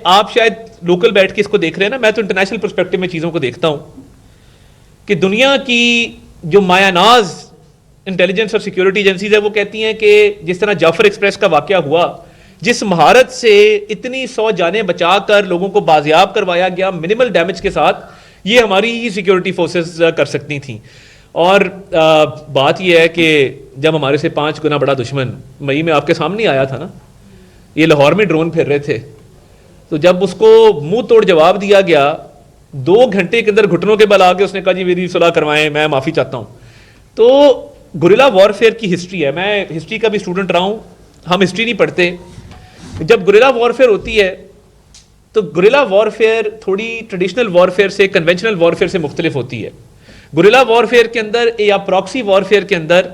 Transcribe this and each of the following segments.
آپ شاید لوکل بیٹھ کے اس کو دیکھ رہے ہیں نا, میں تو انٹرنیشنل پرسپیکٹو میں چیزوں کو دیکھتا ہوں کہ دنیا کی جو مایا ناز انٹیلیجنس اور سیکیورٹی ایجنسیز ہے وہ کہتی ہیں کہ جس طرح جعفر ایکسپریس کا واقعہ ہوا, جس مہارت سے اتنی 100 جانیں بچا کر لوگوں کو بازیاب کروایا گیا منیمل ڈیمیج کے ساتھ, یہ ہماری سیکیورٹی فورسز کر سکتی تھیں. اور بات یہ ہے کہ جب ہمارے سے 5 گنا بڑا دشمن مئی میں آپ کے سامنے آیا تھا نا, یہ لاہور میں ڈرون پھیر رہے تھے, تو جب اس کو منہ توڑ جواب دیا گیا 2 گھنٹے کے اندر گھٹنوں کے بل آ کے اس نے کہا جی میری صلح کروائیں, میں معافی چاہتا ہوں. تو گوریلا وارفیئر کی ہسٹری ہے, میں ہسٹری کا بھی اسٹوڈنٹ رہا ہوں, ہم ہسٹری نہیں پڑھتے. جب گوریلا وارفیئر ہوتی ہے تو گوریلا وارفیئر تھوڑی ٹریڈیشنل وارفیئر سے, کنونشنل وارفیئر سے مختلف ہوتی ہے. گوریلا وارفیئر کے اندر یا پراکسی وارفیئر کے اندر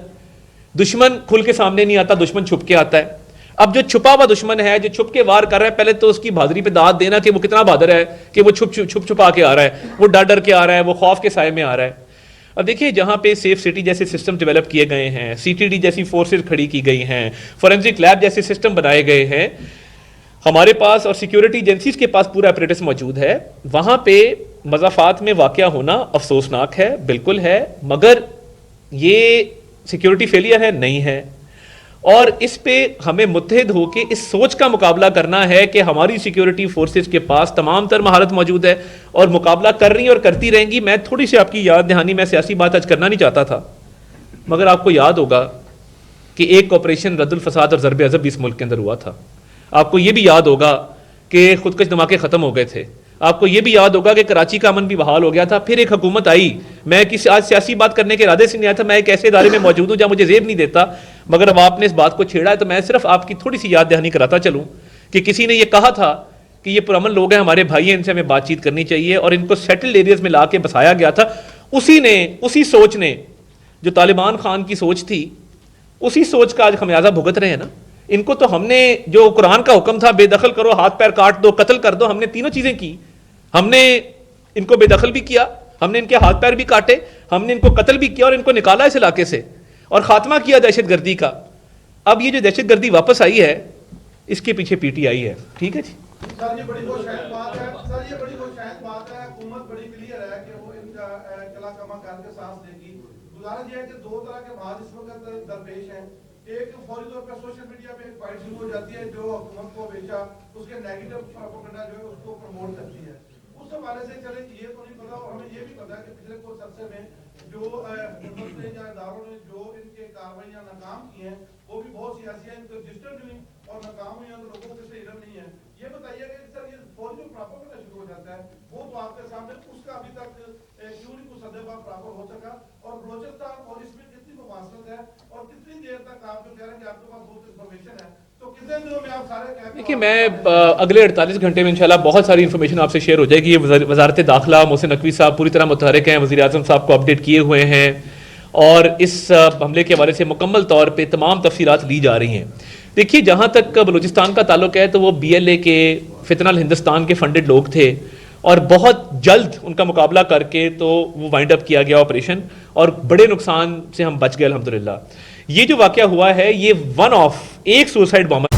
دشمن کھل کے سامنے نہیں آتا, دشمن چھپ کے آتا ہے. اب جو چھپا ہوا دشمن ہے, جو چھپ کے وار کر رہا ہے, پہلے تو اس کی بہادری پہ داد دینا کہ وہ کتنا بہادر ہے کہ وہ چھپا کے آ رہا ہے, وہ ڈر کے آ رہا ہے, وہ خوف کے سائے میں آ رہا ہے. اب دیکھیے جہاں پہ سیف سٹی جیسے سسٹم ڈیولپ کیے گئے ہیں, سی ٹی ڈی جیسی فورسز کھڑی کی گئی ہیں, فورینسک لیب جیسے سسٹم بنائے گئے ہیں, ہمارے پاس اور سیکیورٹی ایجنسیز کے پاس پورا اپریٹس موجود ہے, وہاں پہ مضافات میں واقع ہونا افسوسناک ہے, بالکل ہے, مگر یہ سیکیورٹی فیلئر ہے نہیں ہے. اور اس پہ ہمیں متحد ہو کے اس سوچ کا مقابلہ کرنا ہے کہ ہماری سیکیورٹی فورسز کے پاس تمام تر مہارت موجود ہے اور مقابلہ کر رہی ہیں اور کرتی رہیں گی. میں تھوڑی سی آپ کی یاد دہانی, میں سیاسی بات آج کرنا نہیں چاہتا تھا, مگر آپ کو یاد ہوگا کہ ایک آپریشن رد الفساد اور ضرب عضب اس ملک کے اندر ہوا تھا. آپ کو یہ بھی یاد ہوگا کہ خودکش دھماکے ختم ہو گئے تھے. آپ کو یہ بھی یاد ہوگا کہ کراچی کا امن بھی بحال ہو گیا تھا. پھر ایک حکومت آئی, میں کسی آج سیاسی بات کرنے کے ارادے سے نہیں آیا تھا, میں ایک ایسے ادارے میں موجود ہوں جہاں مجھے زیب نہیں دیتا, مگر اب آپ نے اس بات کو چھیڑا ہے تو میں صرف آپ کی تھوڑی سی یاد دہانی کراتا چلوں کہ کسی نے یہ کہا تھا کہ یہ پرامن لوگ ہیں, ہمارے بھائی ہیں, ان سے ہمیں بات چیت کرنی چاہیے, اور ان کو سیٹلڈ ایریاز میں لا کے بسایا گیا تھا. اسی سوچ نے جو طالبان خان کی سوچ تھی, اسی سوچ کا آج خمیازہ بھگت رہے ہیں نا. ان کو تو ہم نے جو قرآن کا حکم تھا بے دخل کرو, ہاتھ پیر کاٹ دو, قتل کر دو, ہم نے تینوں چیزیں کی. ہم نے ان کو بے دخل بھی کیا, ہم نے ان کے ہاتھ پیر بھی کاٹے, ہم نے ان کو قتل بھی کیا اور ان کو نکالا اس علاقے سے اور خاتمہ کیا دہشت گردی کا. اب یہ جو دہشت گردی واپس آئی ہے اس کے پیچھے پی ٹی آئی ہے. ٹھیک ہے جی, سر یہ بڑی خوشائن بات ہے, سر یہ بڑی خوشائن بات ہے. حکومت بڑی کلیئر ہے کہ وہ ان کا کلا کما کر کے سانس دے گی. گزارش یہ ہے کہ 2 طرح کے بات اس وقت درپیش ہیں. ایک فوری طور پر سوشل میڈیا پہ ایک فائٹ شروع ہو جاتی ہے جو حکومت کو ہمیشہ اس کے نیگیٹو پروپیگنڈا جو ہے اس کو پروموٹ کرتی ہے. اس حوالے سے چلیں یہ تو نہیں پتا, اور ہمیں یہ بھی پتا ہے کہ پچھلے کچھ عرصے میں جو حکومت نے یا اداروں نے جو ان کے کارروائیاں ناکام کی ہیں وہ بھی بہت سیاسی ہیں, ان کو رجسٹرڈ ہوئی اور ناکام ہوئی ہیں تو لوگوں کو سے علم نہیں ہے. یہ بتائیے کہ سر یہ فوری جو پراپرٹا شروع ہو جاتا ہے وہ تو آپ کے سامنے, اس کا ابھی تک کیوں نہیں کچھ سدے بات پراپر ہو سکا, اور بلوچستان اور اس میں کتنی مماثلت ہے, اور کتنی دیر تک آپ جو کہہ رہے ہیں کہ آپ کے پاس بہت انفارمیشن ہے, تو کتنے دنوں میں آپ سارے کہہ دیکھیے میں اگلے 48 گھنٹے میں انشاءاللہ بہت ساری انفارمیشن آپ سے شیئر ہو جائے گی. یہ وزارت داخلہ محسن نقوی صاحب پوری طرح متحرک ہیں, وزیر اعظم صاحب کو اپڈیٹ کیے ہوئے ہیں, اور اس حملے کے حوالے سے مکمل طور پہ تمام تفصیلات لی جا رہی ہیں. دیکھیے جہاں تک بلوچستان کا تعلق ہے تو وہ بی ایل اے کے فتنہ الہندوستان کے فنڈڈ لوگ تھے, اور بہت جلد ان کا مقابلہ کر کے تو وہ وائنڈ اپ کیا گیا آپریشن, اور بڑے نقصان سے ہم بچ گئے الحمدللہ. یہ جو واقعہ ہوا ہے یہ ون آف ایک سوسائڈ بامبر